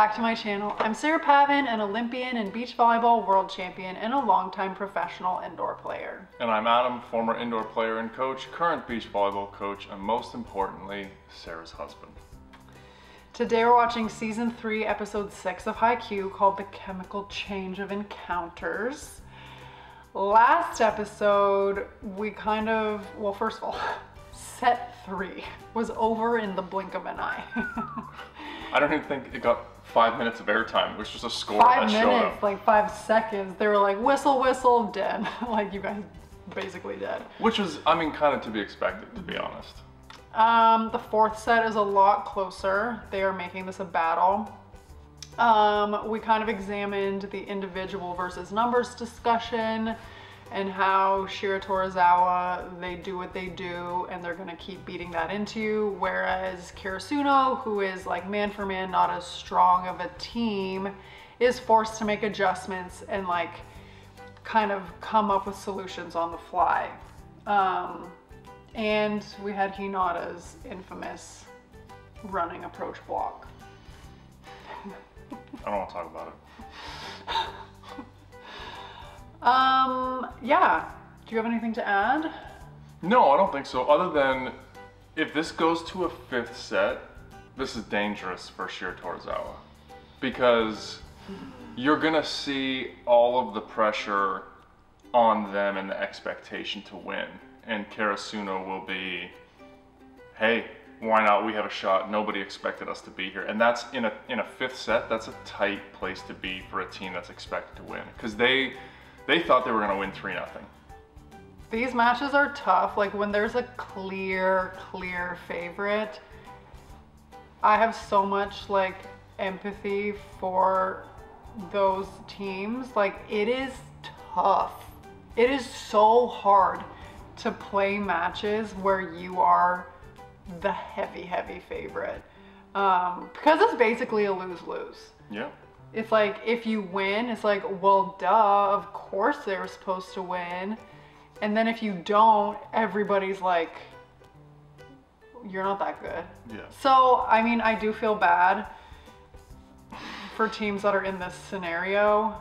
back to my channel. I'm Sarah Pavan, an Olympian and beach volleyball world champion and a longtime professional indoor player. And I'm Adam, former indoor player and coach, current beach volleyball coach, and most importantly, Sarah's husband. Today we're watching season 3, episode 6 of Haikyu called The Chemical Change of Encounters. Last episode, we kind of, well, first of all, set 3 was over in the blink of an eye. I don't even think it got 5 minutes of airtime. It was just a score 5 that showed minutes, up. like 5 seconds. They were like, whistle, whistle, dead. Like, you guys basically dead. Which was, I mean, kind of to be expected, to be honest. The 4th set is a lot closer. They are making this a battle. We kind of examined the individual versus numbers discussion and how Shiratorizawa, they do what they do and they're gonna keep beating that into you, whereas Karasuno, who is like man for man, not as strong of a team, is forced to make adjustments and like kind of come up with solutions on the fly. And we had Hinata's infamous running approach block. I don't want to talk about it. Yeah. Do you have anything to add? No, I don't think so. Other than, if this goes to a 5th set, this is dangerous for Shiratorizawa. Because you're gonna see all of the pressure on them and the expectation to win. And Karasuno will be, hey, why not? We have a shot. Nobody expected us to be here. And that's in a 5th set, that's a tight place to be for a team that's expected to win. Because they thought they were gonna win 3-0. These matches are tough. Like when there's a clear favorite, I have so much like empathy for those teams. Like it is tough. It is so hard to play matches where you are the heavy favorite. Because it's basically a lose-lose. Yeah. It's like, if you win, it's like, well, duh, of course they were supposed to win. And then if you don't, everybody's like, you're not that good. Yeah. So, I mean, I do feel bad for teams that are in this scenario.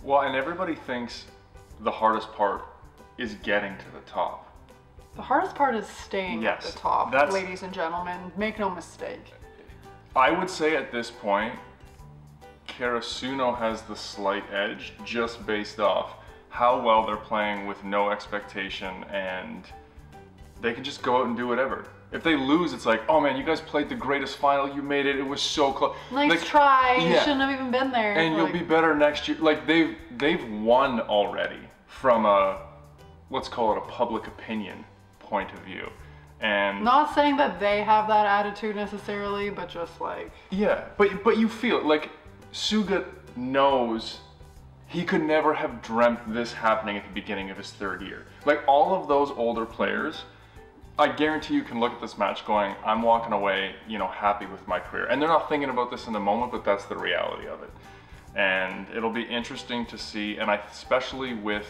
Well, and everybody thinks the hardest part is getting to the top. The hardest part is staying at the top, ladies and gentlemen. Make no mistake. I would say at this point, Karasuno has the slight edge just based off how well they're playing with no expectation, and they can just go out and do whatever. If they lose, it's like, oh man, you guys played the greatest final, you made it, it was so close. Nice try, you shouldn't have even been there. And you'll be better next year. Like they've won already from a, let's call it a public opinion point of view. And not saying that they have that attitude necessarily, but just like, yeah, but you feel it. Like Suga knows he could never have dreamt this happening at the beginning of his 3rd year. Like all of those older players, I guarantee you can look at this match going, I'm walking away, you know, happy with my career. And they're not thinking about this in the moment, but that's the reality of it. And it'll be interesting to see, and especially with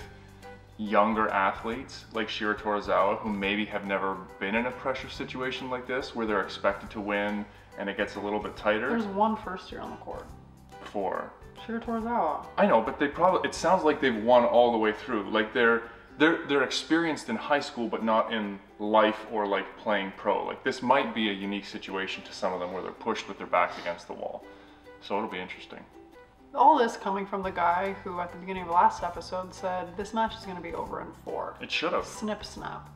younger athletes like Shiratorizawa, who maybe have never been in a pressure situation like this, where they're expected to win and it gets a little bit tighter. There's one first year on the court. For Shiratorizawa. I know, but it sounds like they've won all the way through. Like they're experienced in high school, but not in life or like playing pro. Like this might be a unique situation to some of them where they're pushed with their backs against the wall. So it'll be interesting. All this coming from the guy who at the beginning of the last episode said this match is going to be over in 4. It should have. Snip snap.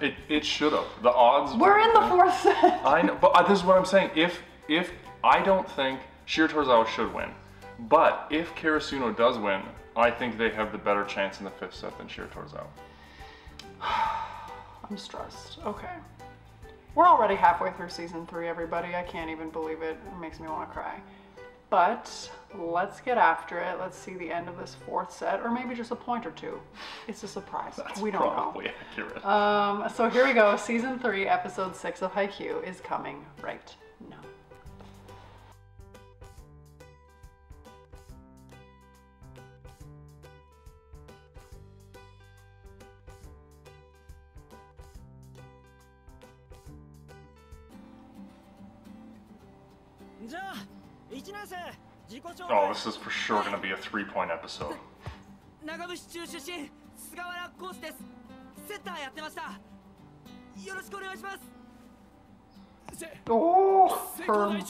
It should have. The odds we're in the 4th set. I know, but this is what I'm saying. If I don't think Shiratorizawa should win, but if Karasuno does win, I think they have the better chance in the 5th set than Shiratorizawa. I'm stressed. Okay. We're already halfway through season 3, everybody. I can't even believe it. It makes me want to cry. But let's get after it. Let's see the end of this 4th set, or maybe just a point or two. It's a surprise. We don't know. That's probably accurate. So here we go. Season 3, episode 6 of Haikyu is coming right now. Oh, this is for sure gonna be a 3-point episode. Oh, firm.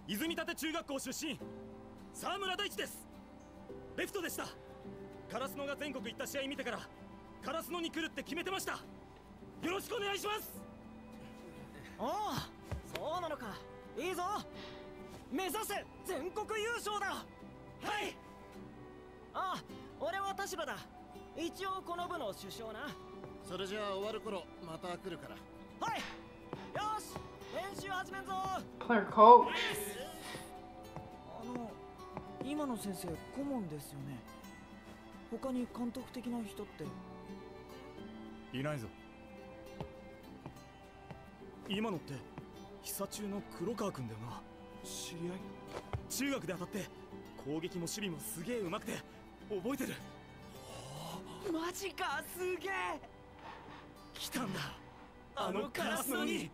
泉立中学校出身沢村大地です。レフトでした。カラスノが全国行った試合見てからカラスノに来るって決めてました。よろしくお願いします。ああ、そうなのか。いいぞ。目指せ全国優勝だ。はい。ああ、俺は田代だ。一応この部の主将な。それじゃあ終わる頃また来るから。はい。よし、練習始めんぞ。Clear coach. 今の先生顧問ですよね。他に監督的な人っていないぞ。今のって久中の黒川君だよな。知り合い？中学で当たって攻撃も守備もすげえ上手くて覚えてる。マジか、すげえ。来たんだ、あのカラスノに。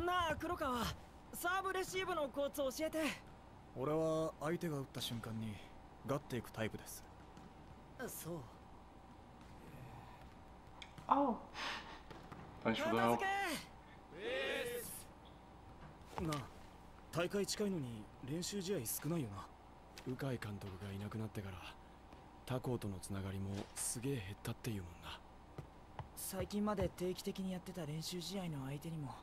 なあ黒川、サーブレシーブのコツ教えて。俺は相手が打った瞬間にガッていくタイプです。そう。Oh. Thanks for the help. なあ、大会近いのに練習試合少ないよな。鵜飼監督がいなくなってから他校とのつながりもすげえ減ったっていうもんな。最近まで定期的にやってた練習試合の相手にも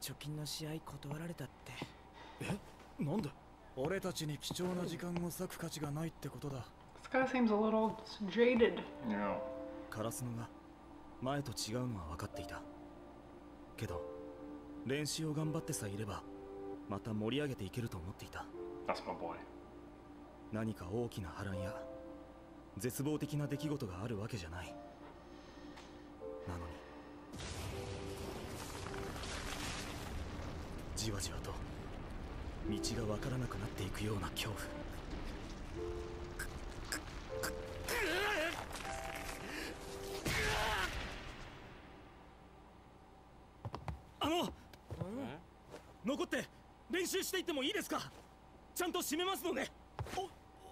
直近の試合断られたって。え、なんで？俺たちに貴重な時間を割く価値がないってことだ。This guy seems a little jaded. Yeah. カラスノが前と違うのは分かっていたけど、練習を頑張ってさえいればまた盛り上げていけると思っていた。 That's my boy. 何か大きな波乱や絶望的な出来事があるわけじゃない。なのにじわじわと道がわからなくなっていくような恐怖。残って練習していってもいいですか？ちゃんと締めますので。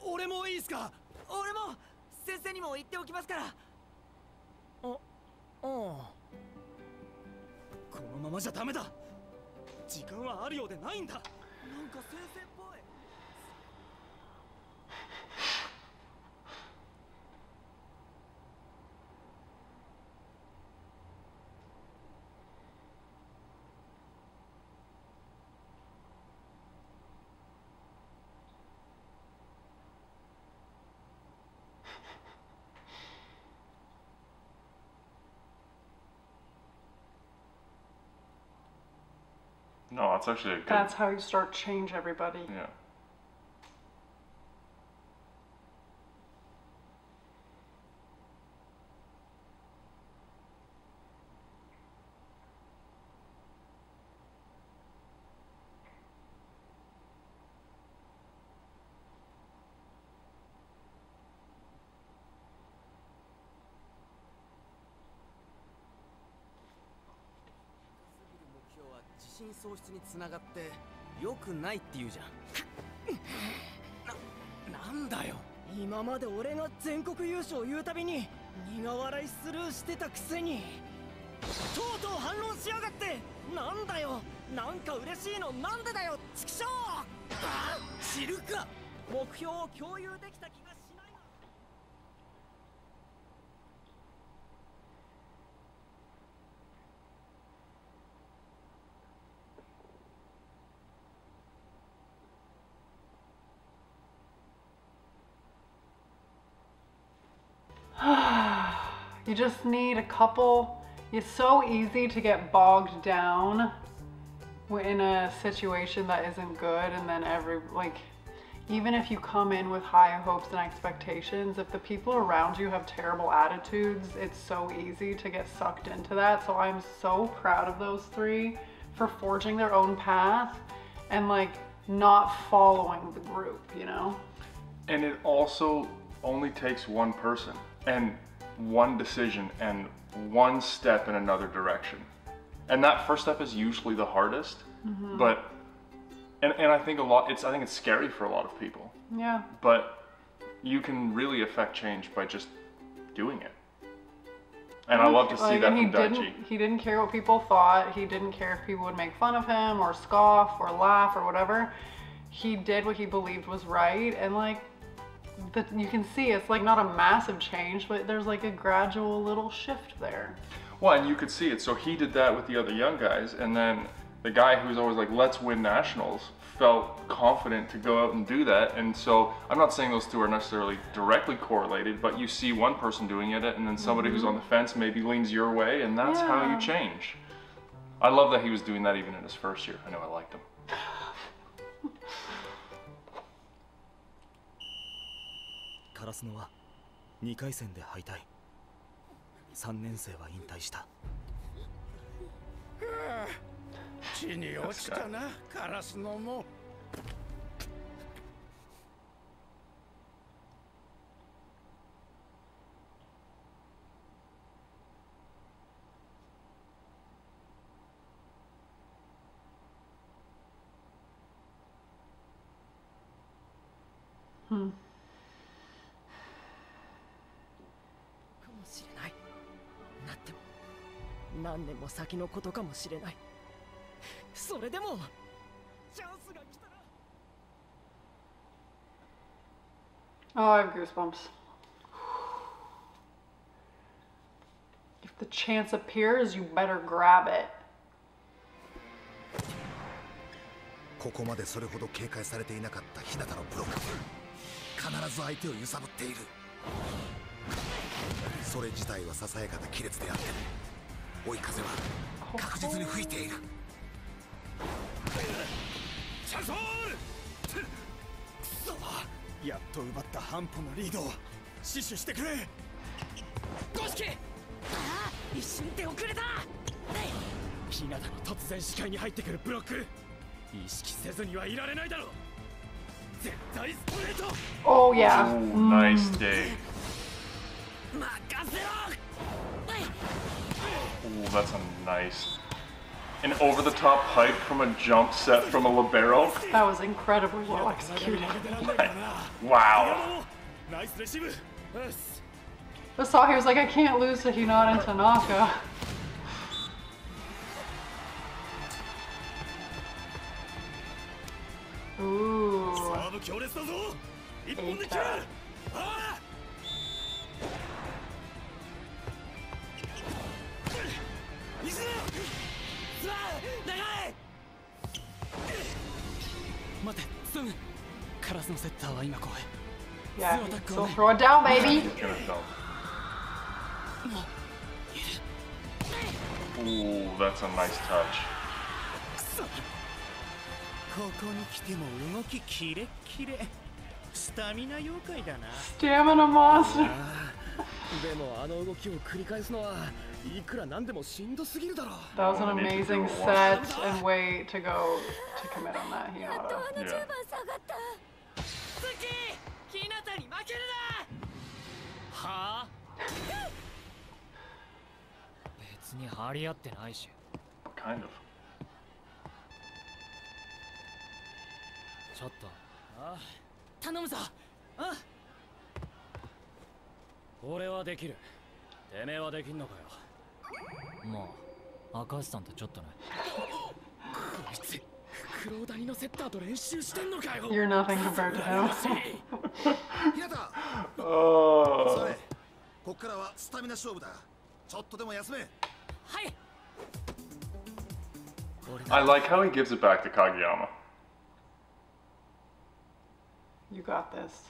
俺もいいですか？俺も先生にも言っておきますから。このままじゃダメだ。時間はあるようでないんだ。なんか先生っぽい。No, that's actually a good... That's how you start change everybody. Yeah.自信喪失につながって良くないって言うじゃん。なんだよ。今まで俺が全国優勝言うたびに苦笑いスルーしてたくせにとうとう反論しやがって。なんだよ、なんか嬉しいのなんでだよ、チキショー。知るか。目標を共有できた気がしないな。You just need a couple. It's so easy to get bogged down in a situation that isn't good, and then even if you come in with high hopes and expectations, if the people around you have terrible attitudes, it's so easy to get sucked into that. So I'm so proud of those three for forging their own path and not following the group, you know? And it also only takes one person and one decision and one step in another direction. And that first step is usually the hardest, but, and I think I think it's scary for a lot of people. Yeah. But you can really affect change by just doing it. And I love to see that from Daichi. He didn't care what people thought. He didn't care if people would make fun of him or scoff or laugh or whatever. He did what he believed was right, and like, you can see it's like not a massive change, but there's like a gradual little shift there. Well, and you could see it. So he did that with the other young guys, and then the guy who's always like, let's win nationals, felt confident to go out and do that. And so I'm not saying those two are necessarily directly correlated, but you see one person doing it, and then somebody who's on the fence maybe leans your way, and that's how you change. I love that he was doing that even in his first year. I know I liked him. 烏野は2回戦で敗退。3年生は引退した。地に落ちたな、烏野も。何年も先のことかもしれない。それでもチャンスが来たら。 Oh, I have goosebumps. If the chance appears, you better grab it. ここまでそれほど警戒されていなかった日向のブロック、必ず相手を揺さぶっている。それ自体はささやかな亀裂であっても、追い風は確実に吹いている。チャンスボール。くそ、やっと奪った半歩のリードを死守してくれ。五色、ああ、一瞬手遅れた。日向の突然視界に入ってくるブロック、意識せずにはいられないだろう。絶対ストレート。 Oh yeah. Nice day. 任せろ。 Ooh, that's a nice, an over-the-top hike from a jump set from a libero. That was incredibly well executed. Wow. I saw he was like, I can't lose to Hinata and Tanaka. Ooh. Eita. Yeah, so throw it down, baby. Ooh, that's a nice touch. ここに来ても動きキレッキレ。スタミナ妖怪だな。 Stamina monster. でもあの動きを繰り返すのはいくらなんでもしんどすぎるだろう。 That was an amazing set and way to go to commit on that, Hinata. Yeah. 日向に負けるな。はあ。別に張り合ってないし。 Kind of. ちょっと。ああ、頼むぞ。あ。俺はできる。てめえはできんのかよ。まあ、赤橋さんとちょっとね。こいつ、黒谷のセッターと練習してんのかよ。 You're nothing compared to him. 日向、 Oh. それ、こっからはスタミナ勝負だ。ちょっとでも休め。はい。 I like how he gives it back to Kageyama. You got this.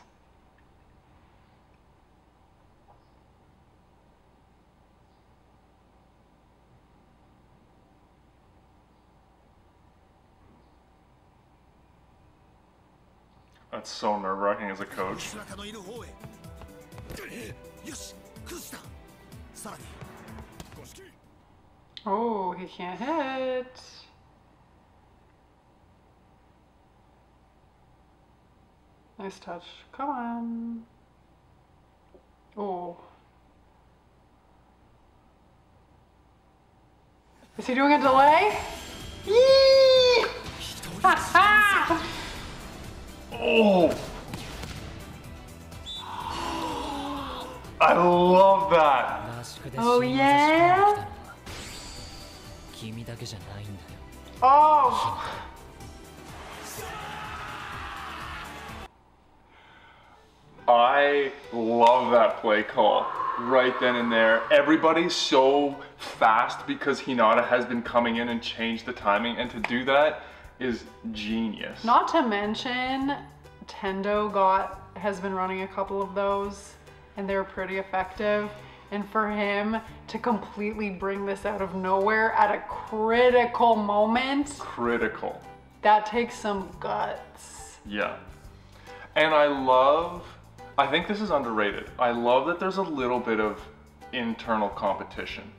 That's so nerve-wracking as a coach. 中のいる方へ。よし、崩した。さらに。 Oh, he can't hit. Nice touch. Come on. Oh. Is he doing a delay? Yee! Oh! I love that! Oh yeah? Oh! I love that play call right then and there. Everybody's so fast because Hinata has been coming in and changed the timing, and to do that is genius. Not to mention, Tendo has been running a couple of those and they're pretty effective. And for him to completely bring this out of nowhere at a critical moment. Critical. That takes some guts. Yeah. And I think this is underrated. I love that there's a little bit of internal competition.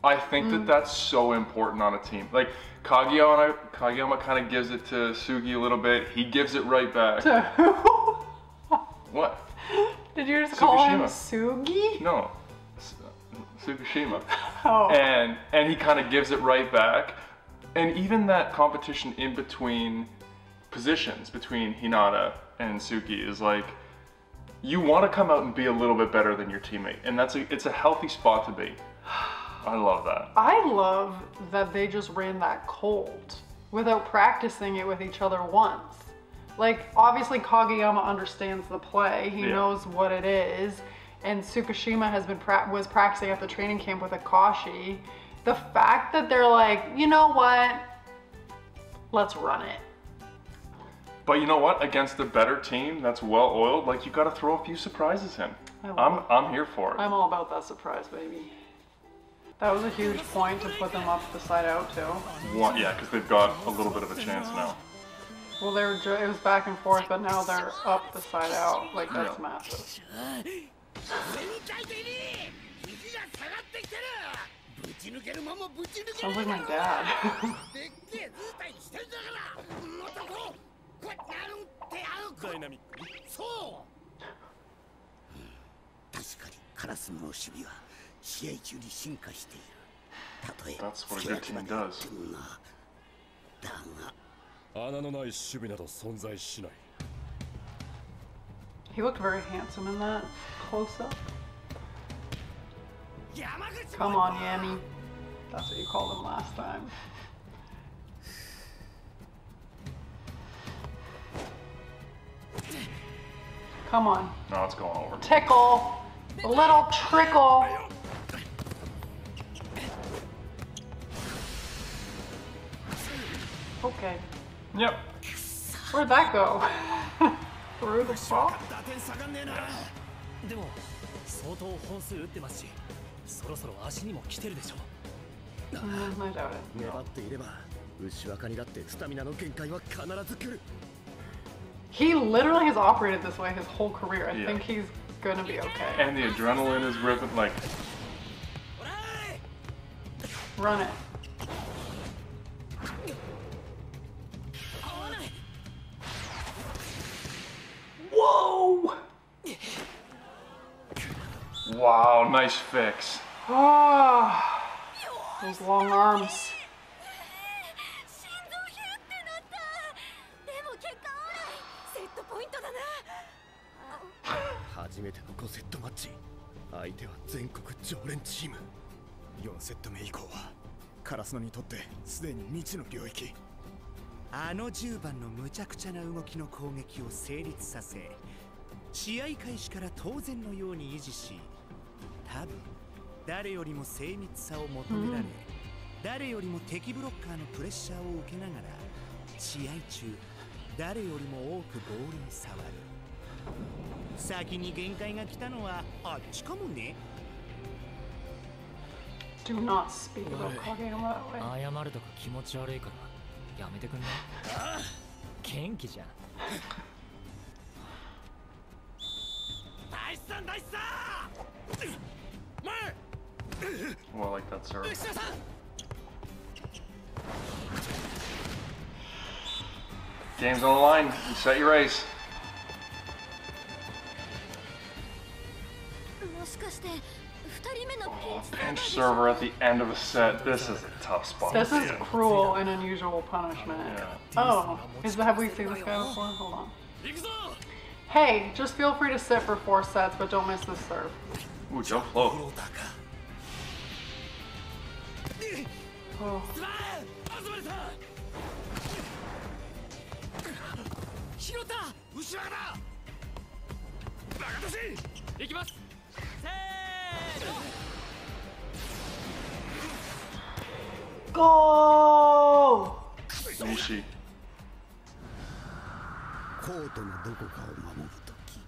I think that that's so important on a team. Like Kageyama kind of gives it to Sugi a little bit. He gives it right back. To who? What? Did you just call him Sugi? No. Tsukushima. Oh. And he kind of gives it right back. And even that competition in between positions, between Hinata and Suki, is like, you want to come out and be a little bit better than your teammate. And it's a healthy spot to be. I love that. I love that they just ran that cold without practicing it with each other once. Like, obviously Kageyama understands the play. He knows what it is. And Tsukushima was practicing at the training camp with Akashi. The fact that they're like, you know what? Let's run it. But you know what? Against a better team that's well oiled, like, you got to throw a few surprises in. I'm here for it. I'm all about that surprise, baby. That was a huge point to put them up the side out too. Yeah, because they've got a little bit of a chance now. Well, it was back and forth, but now they're up the side out. Like, that's massive. Sounds like my dad. That's what a good team does. He looked very handsome in that close-up. Come on, Yami. That's what you called him last time. Come on. No, it's going over. Tickle. A little trickle. Okay. Yep. Where'd that go? Through the ball? I doubt it. He literally has operated this way his whole career. I think he's gonna be okay. And the adrenaline is ripping, like... Run it. Whoa! Wow, nice fix. Ah, those long arms. Do not speak about Kageyama that way. Well, I like that serve. Game's on the line. You set your race. Oh, pinch server at the end of a set. This is a tough spot. This is cruel and unusual punishment. Yeah. Oh, have we seen this guy before? Hold on. Hey, just feel free to sit for 4 sets, but don't miss this serve. Ooh, jump low. Oh. Go! Nishi. コートのどこかを守るとき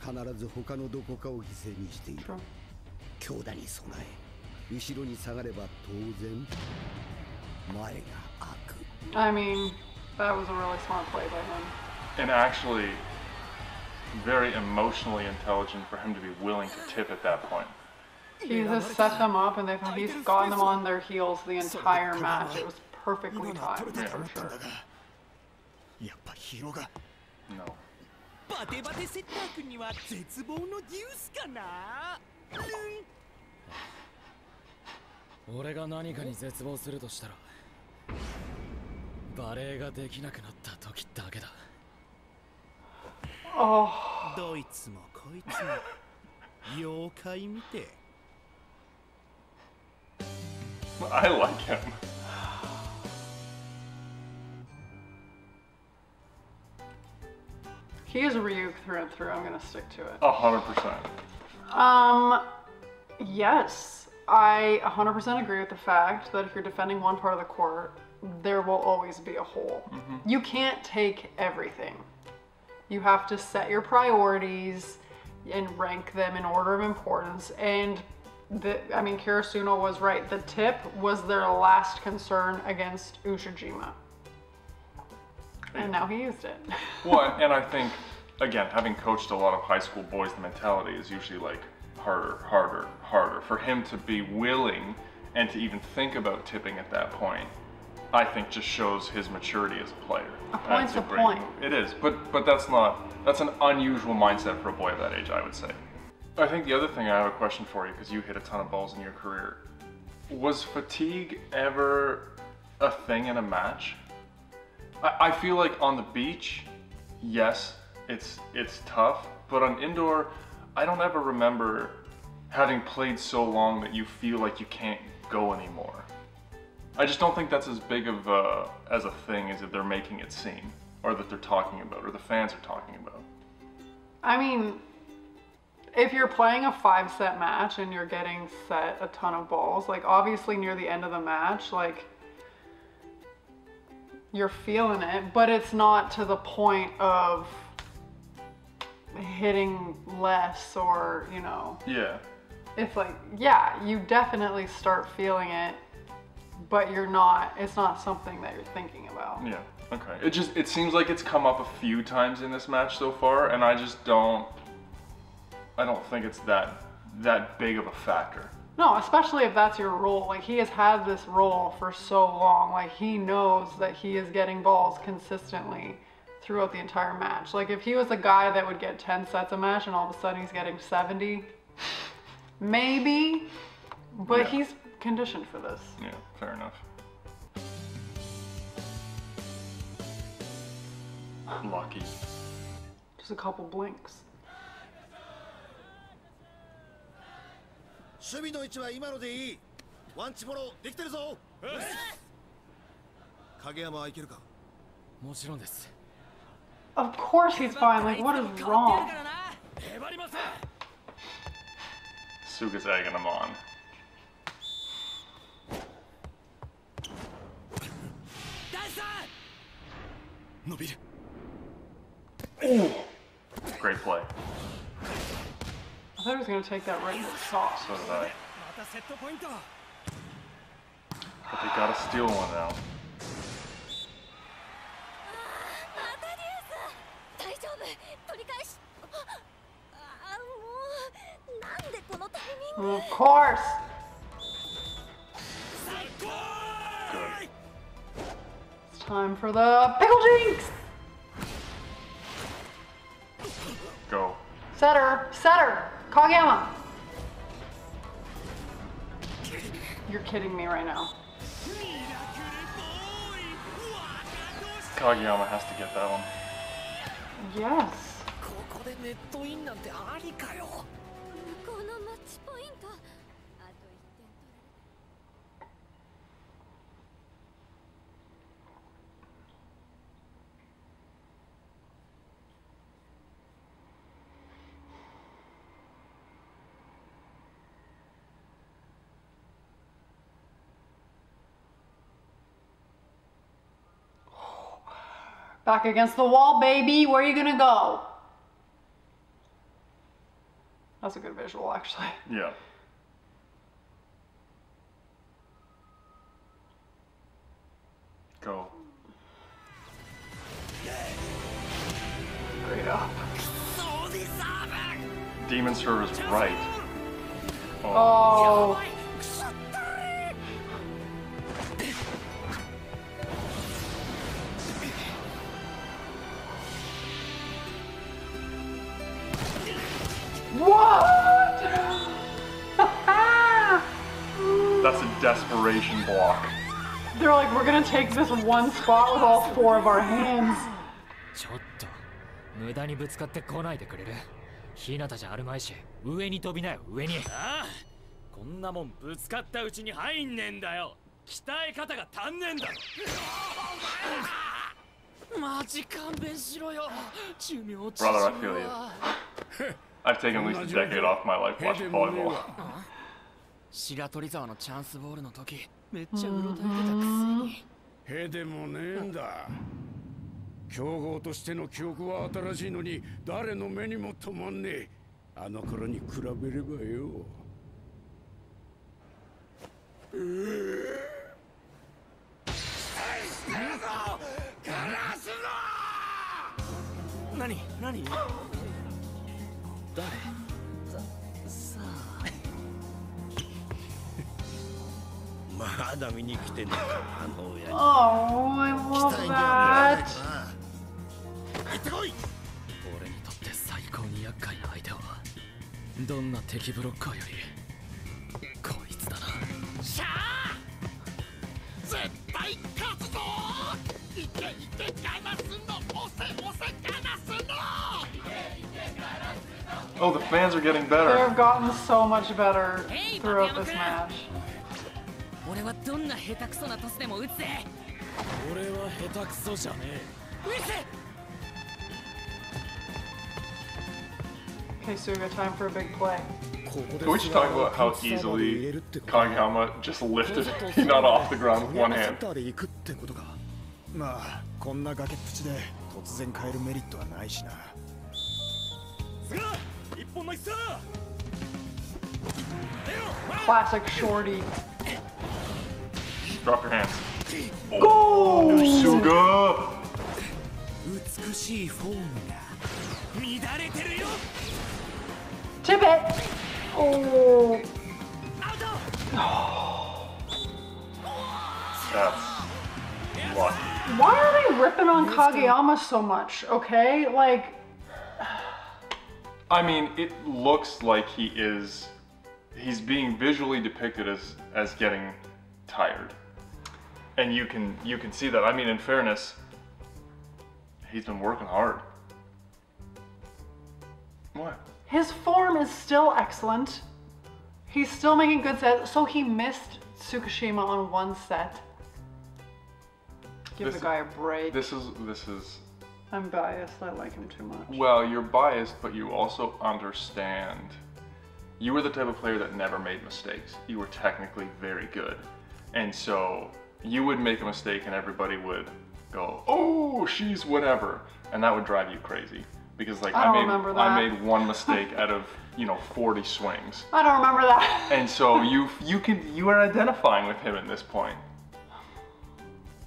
必ず他のどこかを犠牲にしている強打に備え後ろに下がれば当然前が開く I mean, that was a really smart play by him. And actually, very emotionally intelligent for him to be willing to tip at that point. He just set them up and he's gotten them on their heels the entire match. It was perfectly timed, Yeah. for sure. やっぱヒロが No. バテバテセッター君には絶望のデュースかな。俺が何かに絶望するとしたらバレエができなくなった時だけだ。 Oh. どいつもこいつも妖怪見て。I like him. He is Ryuk through and through. I'm gonna stick to it. 100%. Yes, I 100% agree with the fact that if you're defending one part of the court, there will always be a hole. You can't take everything. You have to set your priorities and rank them in order of importance. And I mean, Kirasuno was right. The tip was their last concern against Ushijima. And now he used it. Well, and I think, again, having coached a lot of high school boys, the mentality is usually like harder, harder, harder. For him to be willing and to even think about tipping at that point, I think just shows his maturity as a player. A point's That's a great point. move. It is, but that's an unusual mindset for a boy of that age, I would say. I think the other thing, I have a question for you, because you hit a ton of balls in your career. Was fatigue ever a thing in a match? I feel like on the beach, yes, it's tough, but on indoor, I don't ever remember having played so long that you feel like you can't go anymore. I just don't think that's as big of as a thing as that they're making it seem, or that they're talking about, or the fans are talking about. I mean, if you're playing a 5-set match and you're getting set a ton of balls, like obviously near the end of the match, like you're feeling it, but it's not to the point of hitting less or, you know. Yeah. It's like, yeah, you definitely start feeling it, but it's not something that you're thinking about. Yeah, okay. It seems like it's come up a few times in this match so far, and I don't think it's that big of a factor. No, especially if that's your role. Like, he has had this role for so long. Like, he knows that he is getting balls consistently throughout the entire match. Like, if he was a guy that would get 10 sets a match and all of a sudden he's getting 70, maybe, but Yeah. he's conditioned for this. Yeah, fair enough. Lucky. Just a couple blinks. 守備の位置は今のでいいワンチフォローできてるぞ影山はいけるかもちろんです。 Of course he's fine. Like, what is wrong? Suga's egging him on. Ooh. Great play. I thought he was going to take that right in the soft. So did I. But they gotta steal one now. Of course. Good. It's time for the pickle jinx. Go. Setter, Kageyama. You're kidding me right now. Kageyama has to get that one. Yes. Back against the wall, baby. Where are you gonna go? That's a good visual, actually. Yeah. Go. Straight up. Demon Serve is right. Oh. What? That's a desperation block. They're like, we're gonna take this one spot with all 4 of our hands. ちょっと無駄にぶつかってこないでくれる。日向じゃあるまいし、上に飛びなよ、上に。ああ、こんなもんぶつかったうちに入んねんだよ。鍛え方が足んねえんだろ。マジ勘弁しろよ。寿命縮 Brother, I む feel you. わ。I've taken at least a decade off my life watching volleyball. 白鳥沢のチャンスボールの時、めっちゃうろたえてたくせに。へでもねえんだ。強豪としての記憶は新しいのに誰の目にも止まんねえ。あの頃に比べればよ。何何？誰？さあ。まだ見に来てんのか、あの親父。Oh, I love that. 行ってこい。俺にとって最高に厄介な相手はどんな敵ブロッカーよりこいつだな。しゃあ！絶対勝つぞ！いけいけガラスの押せ押せガラスの！ Oh, the fans are getting They better. have gotten so much better throughout this match. 俺はどんな下手くそなトスでも打つぜ。俺は下手くそじゃねえ。打つ。 Okay, Suga, time for a big play. Can we just talk about how easily Kageyama just lifted not off the ground with one hand? まあこんな崖っぷちで突然変えるメリットはないしな。すが一本の一さ。 Classic shorty. Drop your hands. Go! Suga! 美しいフォームが乱れてるよ。 Tip it! Oh. That's lucky. Why are they ripping on Kageyama so much? Okay, like. I mean, it looks like he's being visually depicted as getting tired. And you can see that. I mean, in fairness, he's been working hard. What? His form is still excellent. He's still making good sets. So he missed Tsukushima on one set. Give the guy a break. This is. I'm biased. I like him too much. Well, you're biased, but you also understand. You were the type of player that never made mistakes. You were technically very good. And so you would make a mistake and everybody would go, oh, she's whatever. And that would drive you crazy. Because like I made one mistake out of 40 swings. I don't remember that. And so you are identifying with him at this point.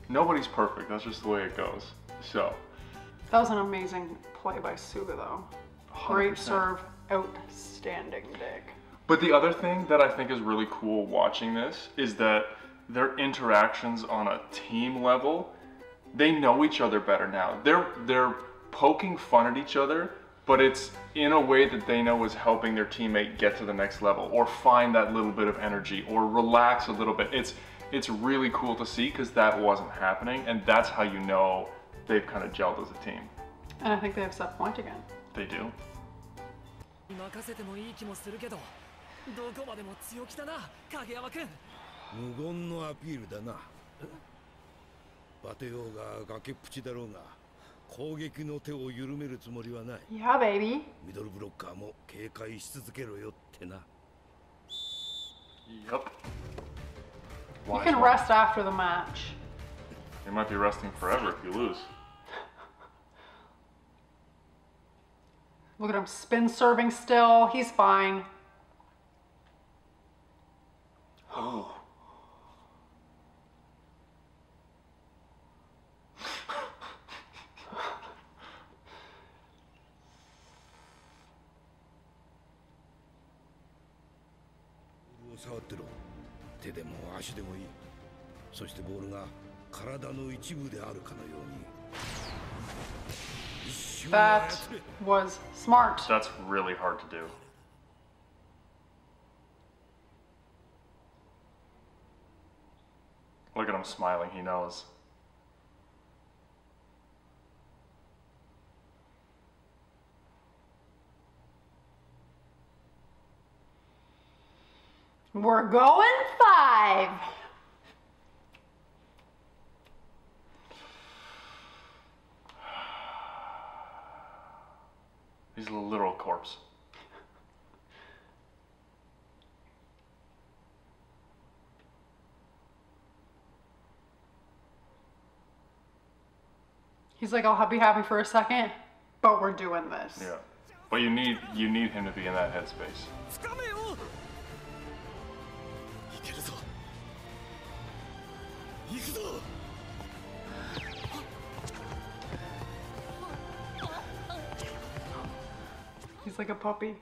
Nobody's perfect. That's just the way it goes. So That was an amazing play by Suga though. Great 100%. serve, outstanding dig. But the other thing that I think is really cool watching this is that their interactions on a team level, they know each other better now. They're poking fun at each other but it's in a way that they know is helping their teammate get to the next level, or find that little bit of energy, or relax a little bit. It's really cool to see, because that wasn't happening, and that's how you know they've kind of gelled as a team. And I think they have set point again. They do. 任せてもいい気もするけど、どこまでも強気だな、影山君。無言のアピールだな。バテようが崖っぷちだろうが、攻撃の手を緩めるつもりはない。Yeah, baby. ミドルブロッカーも警戒し続けろよってな。Yep. You can rest after the match. You might be resting forever if you lose. Look at him spin serving still. He's fine. Oh. That was smart. That's really hard to do. Look at him smiling, he knows. We're going 5. He's a literal corpse. He's like, I'll be happy for a second, but we're doing this. Yeah. But you need him to be in that headspace. He's like a puppy.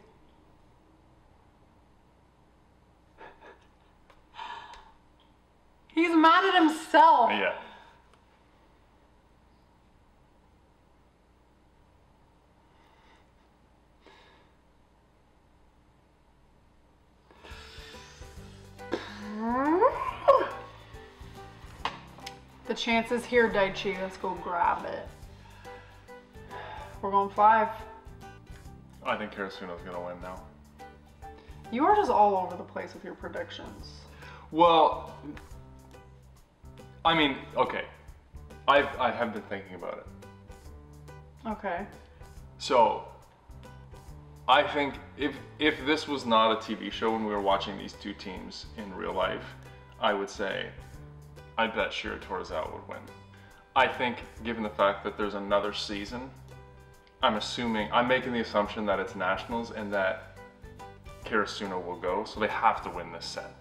He's mad at himself. Yeah. The chance is here, Daichi. Let's go grab it. We're going 5. I think Karasuno's gonna win now. You are just all over the place with your predictions. Well, I mean, okay. I have been thinking about it. Okay. So, I think if this was not a TV show and we were watching these two teams in real life, I would say I bet Shintarō would win. I think, given the fact that there's another season, I'm making the assumption that it's nationals and that Karasuno will go, so they have to win this set.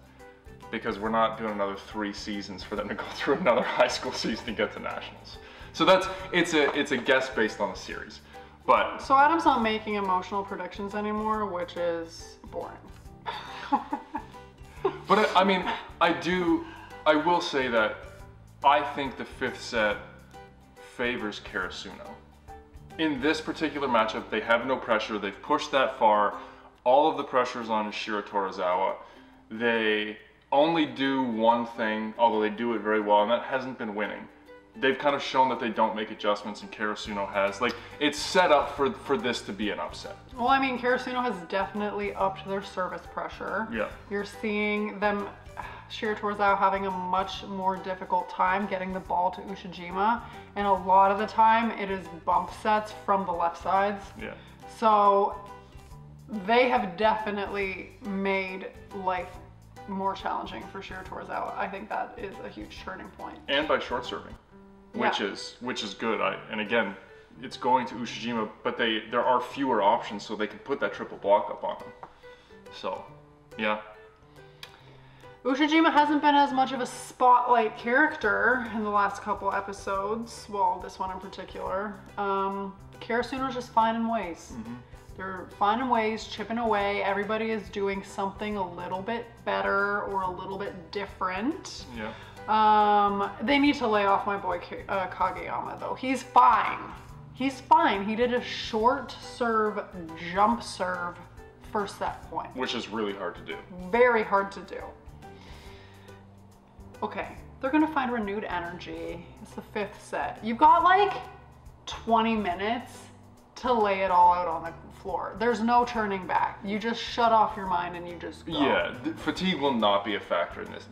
Because we're not doing another 3 seasons for them to go through another high school season to get to nationals. So it's a guess based on the series. But so Adam's not making emotional predictions anymore, which is boring. But I mean, I will say that I think the 5th set favors Karasuno. In this particular matchup, they have no pressure. They've pushed that far. All of the pressure is on Shintarō. They only do one thing, although they do it very well, and that hasn't been winning. They've kind of shown that they don't make adjustments, and Karasuno has. Like, it's set up for this to be an upset. Well, I mean, Karasuno has definitely upped their service pressure. Yeah. You're seeing them, Shintarō having a much more difficult time getting the ball to Ushijima, and a lot of the time it is bump sets from the left sides. Yeah. So they have definitely made life more challenging for Shintarō. I think that is a huge turning point. And by short serving, which is good. And again, it's going to Ushijima, but there are fewer options, so they can put that triple block up on them. So, yeah. Ushijima hasn't been as much of a spotlight character in the last couple episodes. Well, this one in particular. Karasuno's just finding ways. Mm-hmm. They're finding ways, chipping away. Everybody is doing something a little bit better or a little bit different. Yeah. They need to lay off my boy Kageyama though. He's fine. He's fine. He did a short serve, jump serve for set point. Which is really hard to do. Very hard to do. Okay, they're gonna find renewed energy. It's the 5th set. You've got like 20 minutes to lay it all out on the floor. There's no turning back. You just shut off your mind and you just go. Yeah, fatigue will not be a factor in this.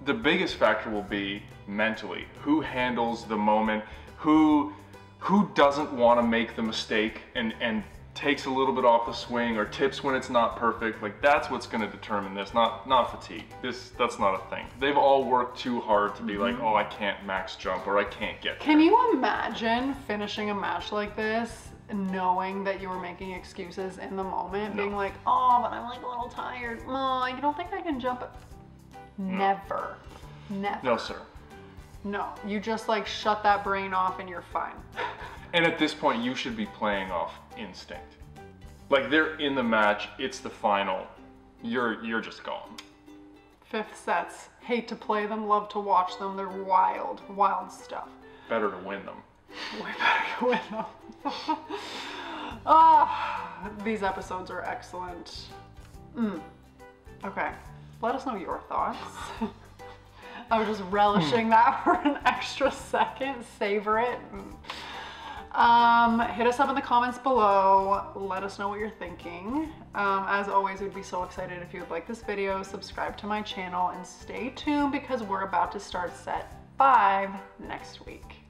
The biggest factor will be mentally. Who handles the moment? Who doesn't want to make the mistake and takes a little bit off the swing or tips when it's not perfect? Like, that's what's going to determine this, not fatigue. That's not a thing. They've all worked too hard to be like, oh, I can't max jump or I can't get there. Can you imagine finishing a match like this knowing that you were making excuses in the moment? No. Being like, oh, but I'm like a little tired. Oh, you don't think I can jump? Never. Never. No, sir. No, you just like shut that brain off and you're fine. And at this point, you should be playing off instinct. Like, they're in the match, it's the final, you're just gone. 5th sets. Hate to play them, love to watch them. They're wild, wild stuff. Better to win them. Way better to win them. These episodes are excellent. Okay, let us know your thoughts. I was just relishing that for an extra second. Savor it. Hit us up in the comments below. Let us know what you're thinking. As always, we'd be so excited if you would like this video, subscribe to my channel, and stay tuned because we're about to start set 5 next week.